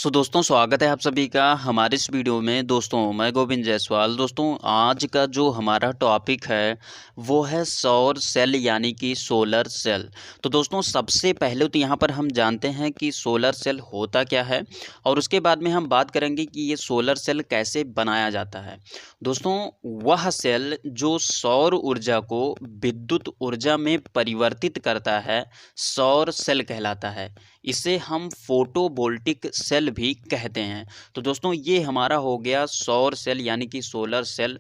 दोस्तों स्वागत है आप सभी का हमारे इस वीडियो में। दोस्तों मैं गोविंद जायसवाल। दोस्तों आज का जो हमारा टॉपिक है वो है सौर सेल यानी कि सोलर सेल। तो दोस्तों सबसे पहले तो यहाँ पर हम जानते हैं कि सोलर सेल होता क्या है और उसके बाद में हम बात करेंगे कि ये सोलर सेल कैसे बनाया जाता है। दोस्तों वह सेल जो सौर ऊर्जा को विद्युत ऊर्जा में परिवर्तित करता है सौर सेल कहलाता है। इसे हम फोटोवोल्टिक सेल भी कहते हैं। तो दोस्तों ये हमारा हो गया सौर सेल यानी कि सोलर सेल।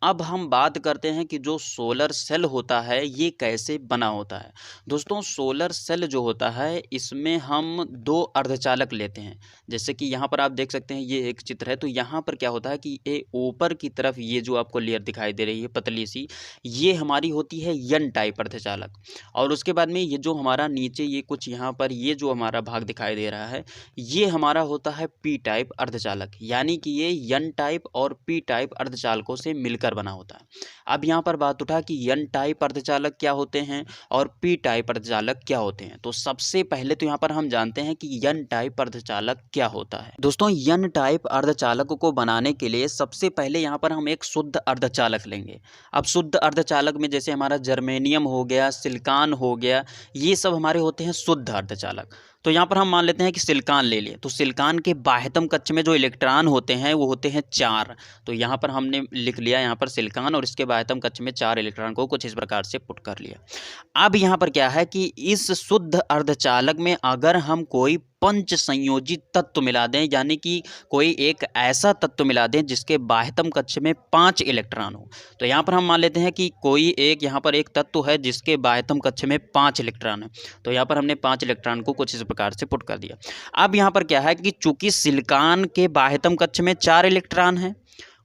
अब हम बात करते हैं कि जो सोलर सेल होता है ये कैसे बना होता है। दोस्तों सोलर सेल जो होता है इसमें हम दो अर्धचालक लेते हैं। जैसे कि यहाँ पर आप देख सकते हैं ये एक चित्र है। तो यहाँ पर क्या होता है कि ये ऊपर की तरफ ये जो आपको लेयर दिखाई दे रही है पतली सी, ये हमारी होती है एन टाइप अर्धचालक। और उसके बाद में ये जो हमारा नीचे ये कुछ यहाँ पर ये जो हमारा भाग दिखाई दे रहा है ये हमारा होता है पी टाइप अर्धचालक। यानी कि ये एन टाइप और पी टाइप अर्धचालकों से मिलकर बना होता है। अब यहाँ पर बात उठा कि एन टाइप अर्धचालक क्या होते हैं और पी टाइप अर्धचालक क्या होते हैं। तो सबसे पहले तो यहाँ पर हम जानते हैं कि एन टाइप अर्धचालक क्या होता है। दोस्तों एन टाइप अर्धचालक को बनाने के लिए सबसे पहले यहाँ पर हम एक शुद्ध अर्धचालक लेंगे। अब शुद्ध अर्धचालक में जैसे हमारा जर्मेनियम हो गया, सिलिकॉन हो गया, ये सब हमारे होते हैं शुद्ध अर्धचालक। तो यहाँ पर हम मान लेते हैं कि सिलिकॉन ले लिए। तो सिलिकॉन के बाह्यतम कक्ष में जो इलेक्ट्रॉन होते हैं वो होते हैं 4। तो यहाँ पर हमने लिख लिया यहाँ पर सिलिकॉन और इसके बाह्यतम कक्ष में 4 इलेक्ट्रॉन को कुछ इस प्रकार से पुट कर लिया। अब यहाँ पर क्या है कि इस शुद्ध अर्धचालक में अगर हम कोई पंच संयोजित तत्व मिला दें, यानी कि कोई एक ऐसा तत्व मिला दें जिसके बाह्यतम कक्ष में 5 इलेक्ट्रॉन हो। तो यहाँ पर हम मान लेते हैं कि कोई एक यहाँ पर एक तत्व है जिसके बाह्यतम कक्ष में 5 इलेक्ट्रॉन है। तो यहाँ पर हमने 5 इलेक्ट्रॉन को कुछ इस प्रकार से पुट कर दिया। अब यहाँ पर क्या है कि चूंकि सिलिकॉन के बाह्यतम कक्ष में 4 इलेक्ट्रॉन है,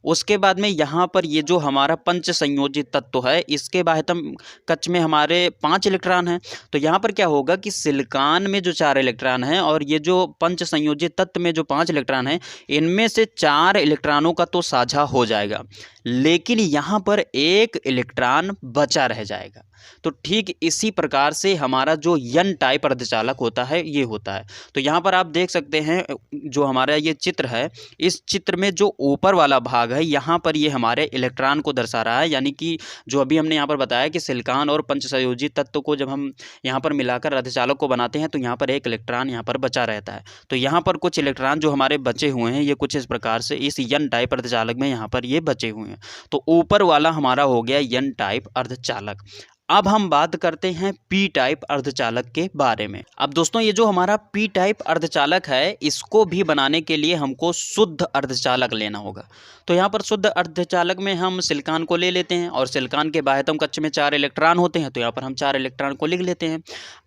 उसके बाद में यहाँ पर ये जो हमारा पंच संयोजित तत्व है इसके बाह्यतम कक्ष में हमारे 5 इलेक्ट्रॉन हैं। तो यहाँ पर क्या होगा कि सिलिकॉन में जो 4 इलेक्ट्रॉन हैं और ये जो पंच संयोजित तत्व में जो 5 इलेक्ट्रॉन हैं, इनमें से 4 इलेक्ट्रॉनों का तो साझा हो जाएगा, लेकिन यहाँ पर एक इलेक्ट्रॉन बचा रह जाएगा। तो ठीक इसी प्रकार से हमारा जो एन टाइप अर्धचालक होता है ये होता है। तो यहाँ पर आप देख सकते हैं जो हमारा ये चित्र है, इस चित्र में जो ऊपर वाला भाग है यहाँ पर ये हमारे इलेक्ट्रॉन को दर्शा रहा है। यानी कि जो अभी हमने यहाँ पर बताया कि सिलिकॉन और पंच संयोजित तत्व को जब हम यहाँ पर मिलाकर अर्धचालक को बनाते हैं तो यहाँ पर एक इलेक्ट्रॉन यहाँ पर बचा रहता है। तो यहाँ पर कुछ इलेक्ट्रॉन जो हमारे बचे हुए हैं ये कुछ इस प्रकार से इस एन टाइप अर्धचालक में यहाँ पर ये बचे हुए हैं। तो ऊपर वाला हमारा हो गया एन टाइप अर्धचालक। अब हम बात करते हैं पी टाइप अर्धचालक के बारे में। अब दोस्तों ये जो हमारा पी टाइप अर्धचालक है इसको भी बनाने के लिए हमको शुद्ध अर्धचालक लेना होगा। तो यहाँ पर शुद्ध अर्धचालक में हम सिलिकॉन को ले लेते हैं और सिलिकॉन के बाह्यतम कक्ष में 4 इलेक्ट्रॉन होते हैं। तो यहाँ पर हम 4 इलेक्ट्रॉन को लिख लेते हैं।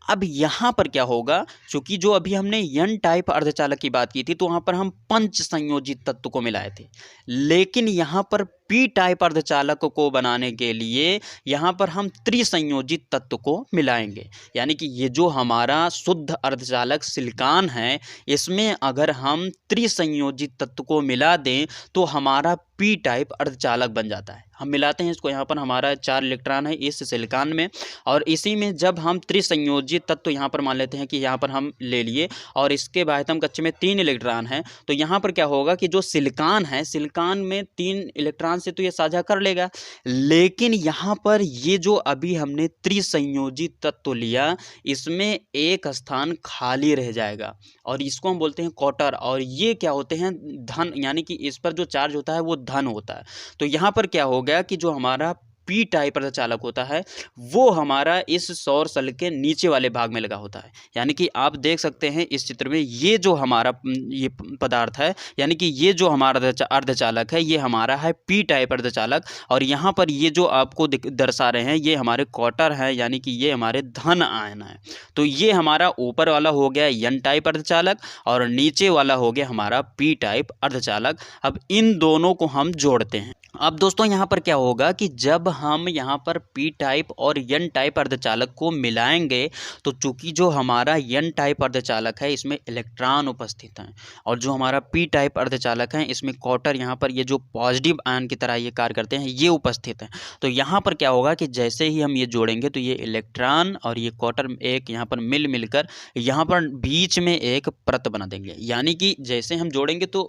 अब यहाँ पर क्या होगा, चूंकि जो अभी हमने एन टाइप अर्धचालक की बात की थी तो वहाँ पर हम पंच संयोजित तत्व को मिलाए थे, लेकिन यहाँ पर पी टाइप अर्धचालक को बनाने के लिए यहाँ पर हम त्रिसंयोजित तत्व को मिलाएंगे। यानी कि ये जो हमारा शुद्ध अर्धचालक सिलिकॉन है इसमें अगर हम त्रिसंयोजित तत्व को मिला दें तो हमारा पी टाइप अर्धचालक बन जाता है। हम मिलाते हैं इसको, यहाँ पर हमारा 4 इलेक्ट्रॉन है इस सिलिकॉन में और इसी में जब हम त्रिसंयोजित तत्व यहाँ पर मान लेते हैं कि यहाँ पर हम ले लिए और इसके बाह्यतम कक्ष में 3 इलेक्ट्रॉन हैं। तो यहाँ पर क्या होगा कि जो सिलिकॉन है सिलिकॉन में 3 इलेक्ट्रॉन से तो ये साझा कर लेगा, लेकिन यहाँ पर ये जो अभी हमने त्रिसंयोजित तत्व लिया इसमें एक स्थान खाली रह जाएगा और इसको हम बोलते हैं क्वार्टर। और ये क्या होते हैं धन, यानी कि इस पर जो चार्ज होता है वो धन होता है। तो यहाँ पर क्या हो गया कि जो हमारा पी टाइप अर्धचालक होता है वो हमारा इस सौर सेल के नीचे वाले भाग में लगा होता है। यानी कि आप देख सकते हैं इस चित्र में ये जो हमारा ये पदार्थ है, यानी कि ये जो हमारा अर्धचालक है ये हमारा है पी टाइप अर्धचालक। और यहाँ पर ये जो आपको दर्शा रहे हैं ये हमारे क्वार्टर हैं, यानी कि ये हमारे धन आयन है। तो ये हमारा ऊपर वाला हो गया एन टाइप अर्धचालक और नीचे वाला हो गया हमारा पी टाइप अर्धचालक। अब इन दोनों को हम जोड़ते हैं। अब दोस्तों यहाँ पर क्या होगा कि जब हम यहाँ पर पी टाइप और एन टाइप अर्धचालक को मिलाएंगे तो चूंकि जो हमारा एन टाइप अर्धचालक है इसमें इलेक्ट्रॉन उपस्थित हैं और जो हमारा पी टाइप अर्धचालक है इसमें क्वार्टर यहाँ पर ये जो पॉजिटिव आयन की तरह ये कार्य करते हैं ये उपस्थित हैं। तो यहाँ पर क्या होगा कि जैसे ही हम ये जोड़ेंगे तो ये इलेक्ट्रॉन और ये क्वार्टर एक यहाँ पर मिलकर यहाँ पर बीच में एक परत बना देंगे। यानी कि जैसे हम जोड़ेंगे तो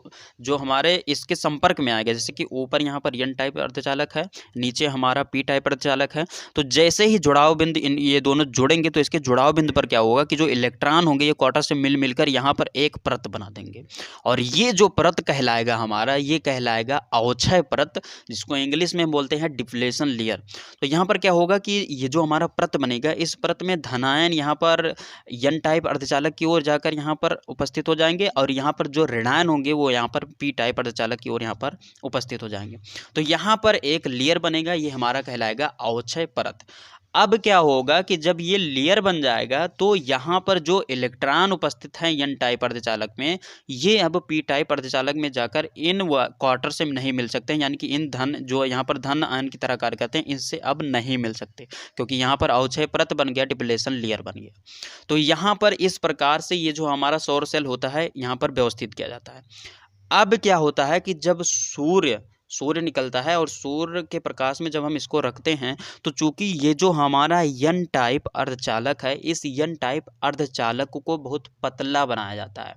जो हमारे इसके संपर्क में आएगा, जैसे कि ऊपर यहाँ पर एन टाइप अर्धचालक है, नीचे हमारा पी टाइप अर्धचालक है, तो जैसे ही जुड़ाव बिंदु इन ये दोनों जुड़ेंगे तो इसके जुड़ाव बिंदु पर क्या होगा कि जो इलेक्ट्रॉन होंगे ये क्वार्टर से मिलकर यहाँ पर एक परत बना देंगे और ये जो परत कहलाएगा हमारा, ये कहलाएगा अवक्षय परत, जिसको इंग्लिश में बोलते हैं डिप्लेशन लेयर। तो यहाँ पर क्या होगा कि ये जो हमारा परत बनेगा इस परत में धनायन यहाँ पर एन टाइप अर्धचालक की ओर जाकर यहाँ पर उपस्थित हो जाएंगे और यहाँ पर जो ऋणायन होंगे वो यहाँ पर पी टाइप अर्धचालक की ओर यहाँ पर उपस्थित हो जाएंगे। तो यहाँ पर एक लेयर बनेगा, ये हमारा कहलाएगा अवक्षय परत। अब क्या होगा कि जब ये लेयर बन जाएगा तो यहाँ पर जो इलेक्ट्रॉन उपस्थित हैं एन टाइप अर्धचालक में, ये अब पी टाइप अर्धचालक में जाकर इन क्वार्टर से नहीं मिल सकते हैं, यानी कि इन धन जो यहाँ पर धन आयन की तरह कार्य करते हैं इनसे अब नहीं मिल सकते क्योंकि यहाँ पर अवक्षय परत बन गया, डिप्लेशन लेयर बन गया। तो यहाँ पर इस प्रकार से ये जो हमारा सौर सेल होता है यहाँ पर व्यवस्थित किया जाता है। अब क्या होता है कि जब सूर्य निकलता है और सूर्य के प्रकाश में जब हम इसको रखते हैं तो चूंकि ये जो हमारा एन टाइप अर्धचालक है इस एन टाइप अर्धचालक को बहुत पतला बनाया जाता है।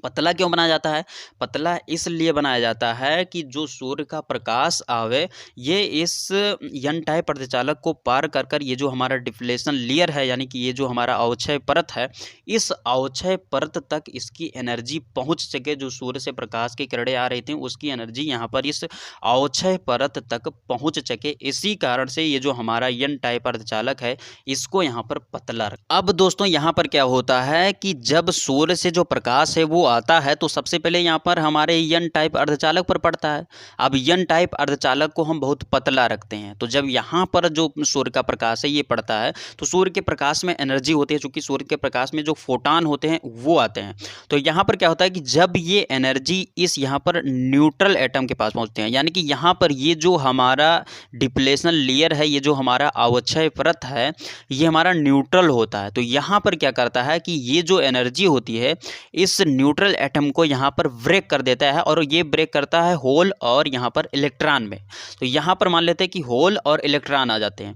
पतला क्यों बनाया जाता है? पतला इसलिए बनाया जाता है कि जो सूर्य का प्रकाश आवे ये इस एन टाइप अर्धचालक को पार कर कर ये जो हमारा डिप्लेशन लेयर है, यानी कि ये जो हमारा अवक्षय परत है, इस अवक्षय परत तक इसकी एनर्जी पहुंच सके। जो सूर्य से प्रकाश की किरणें आ रही थी उसकी एनर्जी यहाँ पर इस अवक्षय परत तक पहुंच सके। इसी कारण से ये जो हमारा एन टाइप अर्धचालक है इसको यहाँ पर पतला रखा। अब दोस्तों यहाँ पर क्या होता है कि जब सूर्य से जो प्रकाश है वो आता है तो सबसे पहले यहाँ पर हमारे एन टाइप अर्धचालक पर पड़ता है। अब एन टाइप अर्धचालक को हम बहुत पतला रखते हैं, तो जब यहाँ पर जो सूर्य का प्रकाश है ये पड़ता है तो सूर्य के प्रकाश में एनर्जी होती है, चूंकि सूर्य के प्रकाश में जो फोटॉन होते हैं वो आते हैं। तो यहाँ पर क्या होता है कि जब ये एनर्जी इस यहाँ पर न्यूट्रल एटम के पास पहुँचते हैं, यानी कि यहाँ पर ये जो हमारा डिप्लेशन लेयर है, ये जो हमारा अवक्षय परत है, ये हमारा न्यूट्रल होता है। तो यहाँ पर क्या करता है कि ये जो एनर्जी होती है इस न्यूट्रल एटम को यहाँ पर ब्रेक कर देता है और ये ब्रेक करता है होल और यहाँ पर इलेक्ट्रॉन में। तो यहाँ पर मान लेते हैं कि होल और इलेक्ट्रॉन आ जाते हैं।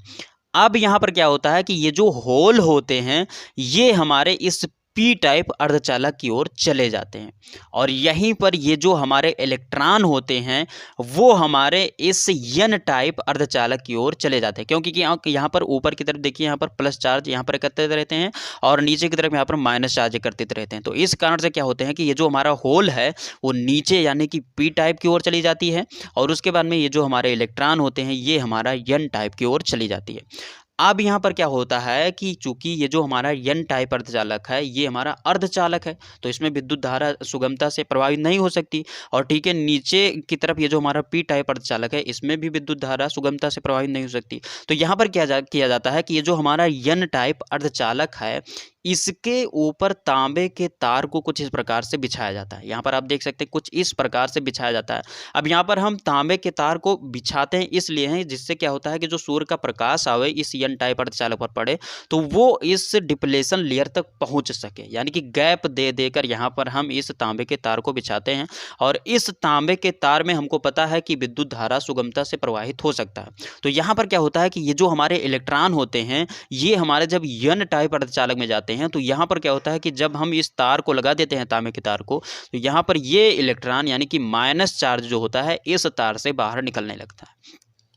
अब यहाँ पर क्या होता है कि ये जो होल होते हैं ये हमारे इस पी टाइप अर्धचालक की ओर चले जाते हैं और यहीं पर ये जो हमारे इलेक्ट्रॉन होते हैं वो हमारे इस एन टाइप अर्धचालक की ओर चले जाते हैं, क्योंकि यहाँ पर ऊपर की तरफ देखिए यहाँ पर प्लस चार्ज यहाँ पर एकत्रित रहते हैं और नीचे की तरफ यहाँ पर माइनस चार्ज एकत्रित रहते हैं। तो इस कारण से क्या होते हैं कि ये जो हमारा होल है वो नीचे यानी कि पी टाइप की ओर चली जाती है और उसके बाद में ये जो हमारे इलेक्ट्रॉन होते हैं ये हमारा एन टाइप की ओर चली जाती है। अब यहाँ पर क्या होता है कि चूंकि ये जो हमारा एन टाइप अर्धचालक है ये हमारा अर्धचालक है तो इसमें विद्युत धारा सुगमता से प्रभावित नहीं हो सकती, और ठीक है नीचे की तरफ ये जो हमारा पी टाइप अर्धचालक है इसमें भी विद्युत धारा सुगमता से प्रभावित नहीं हो सकती। तो यहाँ पर क्या किया जाता है कि ये जो हमारा एन टाइप अर्धचालक है इसके ऊपर तांबे के तार को कुछ इस प्रकार से बिछाया जाता है। यहाँ पर आप देख सकते हैं कुछ इस प्रकार से बिछाया जाता है। अब यहाँ पर हम तांबे के तार को बिछाते हैं इसलिए हैं जिससे क्या होता है कि जो सूर्य का प्रकाश आवे इस एन टाइप अर्धचालक पर पड़े तो वो इस डिप्लेशन लेयर तक पहुँच सके, यानी कि गैप दे देकर यहाँ पर हम इस तांबे के तार को बिछाते हैं और इस तांबे के तार में हमको पता है कि विद्युत धारा सुगमता से प्रवाहित हो सकता है। तो यहाँ पर क्या होता है कि ये जो हमारे इलेक्ट्रॉन होते हैं ये हमारे जब एन टाइप अर्धचालक में जाते हैं तो यहाँ पर क्या होता है कि जब हम इस तार को लगा देते हैं तांबे के तार को तो यहाँ पर ये इलेक्ट्रॉन यानी कि माइनस चार्ज जो होता है इस तार से बाहर निकलने लगता है।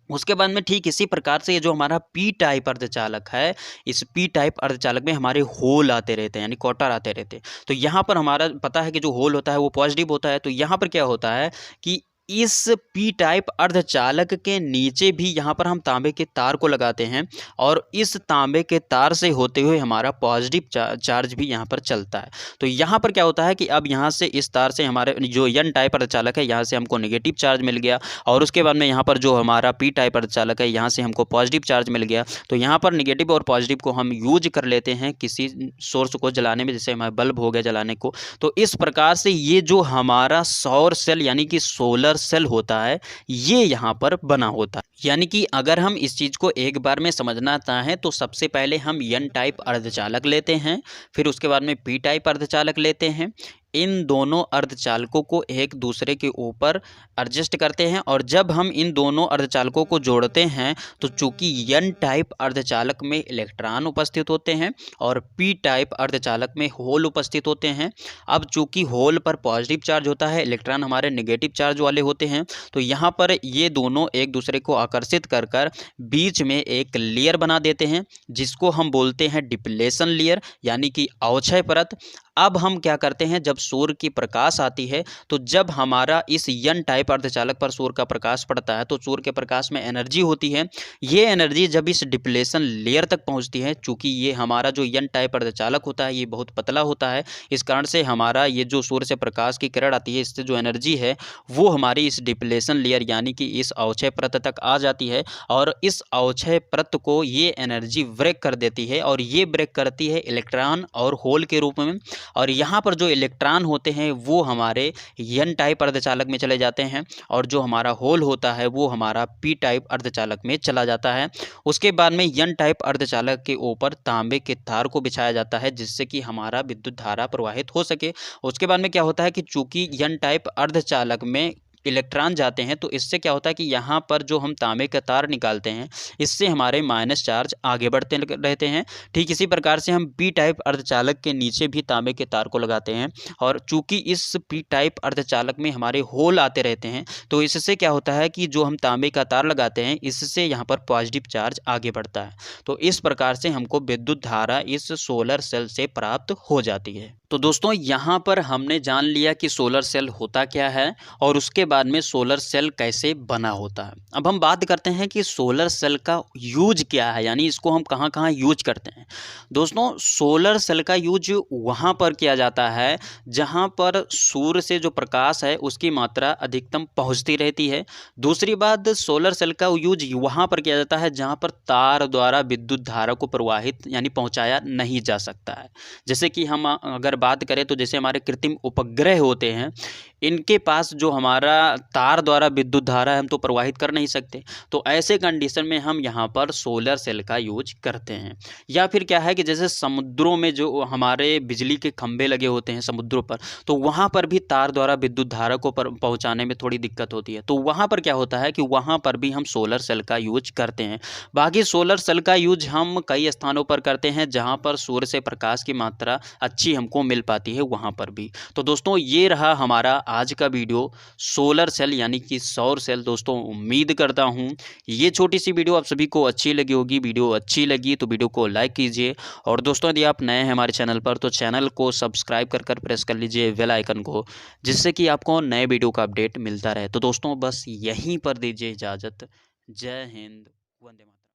उसके बाद में ठीक इसी प्रकार से ये जो हमारा पी टाइप अर्धचालक है इस पी टाइप अर्धचालक में हमारे होल आते रहते हैं यानी क्वार्टर आते रहते हैं। तो यहाँ पर हमारा पता है कि जो होल होता है वो पॉजिटिव होता है। तो यहाँ पर क्या होता है कि इस पी टाइप अर्धचालक के नीचे भी यहाँ पर हम तांबे के तार को लगाते हैं और इस तांबे के तार से होते हुए हमारा पॉजिटिव चार्ज भी यहाँ पर चलता है। तो यहाँ पर क्या होता है कि अब यहाँ से इस तार से हमारे जो एन टाइप अर्धचालक है यहाँ से हमको नेगेटिव चार्ज मिल गया और उसके बाद में यहाँ पर जो हमारा पी टाइप अर्धचालक है यहाँ से हमको पॉजिटिव चार्ज मिल गया। तो यहाँ पर नेगेटिव और पॉजिटिव को हम यूज कर लेते हैं किसी सोर्स को जलाने में, जैसे हमारा बल्ब हो गया जलाने को। तो इस प्रकार से ये जो हमारा सौर सेल यानी कि सोलर सेल होता है ये यहाँ पर बना होता है। यानी कि अगर हम इस चीज़ को एक बार में समझना चाहें तो सबसे पहले हम एन टाइप अर्धचालक लेते हैं, फिर उसके बाद में पी टाइप अर्धचालक लेते हैं। इन दोनों अर्धचालकों को एक दूसरे के ऊपर एडजस्ट करते हैं और जब हम इन दोनों अर्धचालकों को जोड़ते हैं तो चूंकि एन टाइप अर्धचालक में इलेक्ट्रॉन उपस्थित होते हैं और पी टाइप अर्धचालक में होल उपस्थित होते हैं। अब चूंकि होल पर पॉजिटिव चार्ज होता है, इलेक्ट्रॉन हमारे नेगेटिव चार्ज वाले होते हैं, तो यहाँ पर ये दोनों एक दूसरे को आकर्षित कर कर बीच में एक लेयर बना देते हैं जिसको हम बोलते हैं डिप्लेशन लेयर यानी कि अवक्षय परत। अब हम क्या करते हैं, जब सूर्य की प्रकाश आती है तो जब हमारा इस एन टाइप अर्धचालक पर सूर्य का प्रकाश पड़ता है तो सूर्य के प्रकाश में एनर्जी होती है। ये एनर्जी जब इस डिप्लेशन लेयर तक पहुंचती है, चूंकि ये हमारा जो एन टाइप अर्धचालक होता है ये बहुत पतला होता है, इस कारण से हमारा ये जो सूर्य से प्रकाश की किरण आती है इससे जो एनर्जी है वो हमारी इस डिप्लेशन लेयर यानी कि इस अवक्षय परत तक आ जाती है और इस अवक्षय परत को ये एनर्जी ब्रेक कर देती है और ये ब्रेक करती है इलेक्ट्रॉन और होल के रूप में। और यहाँ पर जो इलेक्ट्रॉन होते हैं वो हमारे एन टाइप अर्धचालक में चले जाते हैं और जो हमारा होल होता है वो हमारा पी टाइप अर्धचालक में चला जाता है। उसके बाद में एन टाइप अर्धचालक के ऊपर तांबे के तार को बिछाया जाता है जिससे कि हमारा विद्युत धारा प्रवाहित हो सके। उसके बाद में क्या होता है कि चूंकि एन टाइप अर्धचालक में इलेक्ट्रॉन जाते हैं तो इससे क्या होता है कि यहाँ पर जो हम तांबे का तार निकालते हैं इससे हमारे माइनस चार्ज आगे बढ़ते रहते हैं। ठीक इसी प्रकार से हम पी टाइप अर्धचालक के नीचे भी तांबे के तार को लगाते हैं और चूंकि इस पी टाइप अर्धचालक में हमारे होल आते रहते हैं तो इससे क्या होता है कि जो हम तांबे का तार लगाते हैं इससे यहाँ पर पॉजिटिव चार्ज आगे बढ़ता है। तो इस प्रकार से हमको विद्युत धारा इस सोलर सेल से प्राप्त हो जाती है। तो दोस्तों यहाँ पर हमने जान लिया कि सोलर सेल होता क्या है और उसके बाद में सोलर सेल कैसे बना होता है। अब हम बात करते हैं कि सोलर सेल का यूज क्या है, यानी इसको हम कहाँ कहाँ यूज करते हैं। दोस्तों सोलर सेल का यूज वहाँ पर किया जाता है जहाँ पर सूर्य से जो प्रकाश है उसकी मात्रा अधिकतम पहुँचती रहती है। दूसरी बात, सोलर सेल का यूज वहाँ पर किया जाता है जहाँ पर तार द्वारा विद्युत धारा को प्रवाहित यानी पहुँचाया नहीं जा सकता है। जैसे कि हम अगर बात करें तो जैसे हमारे कृत्रिम उपग्रह होते हैं, इनके पास जो हमारा तार द्वारा विद्युत धारा हम तो प्रवाहित कर नहीं सकते, तो ऐसे कंडीशन में हम यहाँ पर सोलर सेल का यूज करते हैं। या फिर क्या है कि जैसे समुद्रों में जो हमारे बिजली के खंभे लगे होते हैं समुद्रों पर, तो वहाँ पर भी तार द्वारा विद्युत धारा को पहुँचाने में थोड़ी दिक्कत होती है, तो वहाँ पर क्या होता है कि वहाँ पर भी हम सोलर सेल का यूज करते हैं। बाकी सोलर सेल का यूज हम कई स्थानों पर करते हैं जहाँ पर सूर्य से प्रकाश की मात्रा अच्छी हमको मिल पाती है, वहाँ पर भी। तो दोस्तों ये रहा हमारा आज का वीडियो सोलर सेल यानी कि सौर सेल। दोस्तों उम्मीद करता हूँ ये छोटी सी वीडियो आप सभी को अच्छी लगी होगी। वीडियो अच्छी लगी तो वीडियो को लाइक कीजिए और दोस्तों यदि आप नए हैं हमारे चैनल पर तो चैनल को सब्सक्राइब कर प्रेस कर लीजिए बेल आइकन को, जिससे कि आपको नए वीडियो का अपडेट मिलता रहे। तो दोस्तों बस यहीं पर दीजिए इजाज़त। जय हिंद, वंदे मातरम।